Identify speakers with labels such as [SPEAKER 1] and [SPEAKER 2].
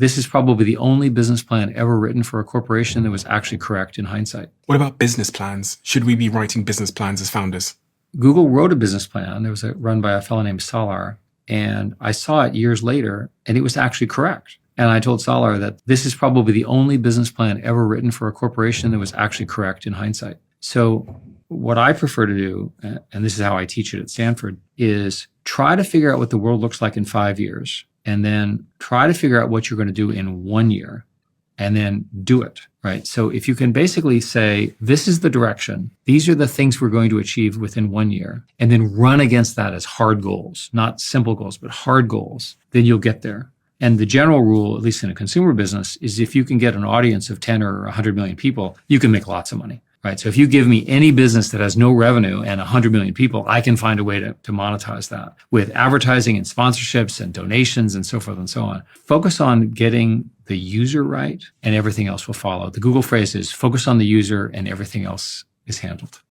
[SPEAKER 1] this is probably the only business plan ever written for a corporation that was actually correct in hindsight.
[SPEAKER 2] What about business plans? Should we be writing business plans as founders?
[SPEAKER 1] Google wrote a business plan. It was run by a fellow named Salar. And I saw it years later, and it was actually correct. And I told Salar that this is probably the only business plan ever written for a corporation that was actually correct in hindsight. So what I prefer to do, and this is how I teach it at Stanford, is try to figure out what the world looks like in 5 years, and then try to figure out what you're going to do in 1 year, and then do it, right? So if you can basically say, this is the direction, these are the things we're going to achieve within 1 year, and then run against that as hard goals, not simple goals, but hard goals, then you'll get there. And the general rule, at least in a consumer business, is if you can get an audience of 10 or 100 million people, you can make lots of money. Right. So if you give me any business that has no revenue and 100 million people, I can find a way to monetize that with advertising and sponsorships and donations and so forth and so on. Focus on getting the user right and everything else will follow. The Google phrase is focus on the user and everything else is handled.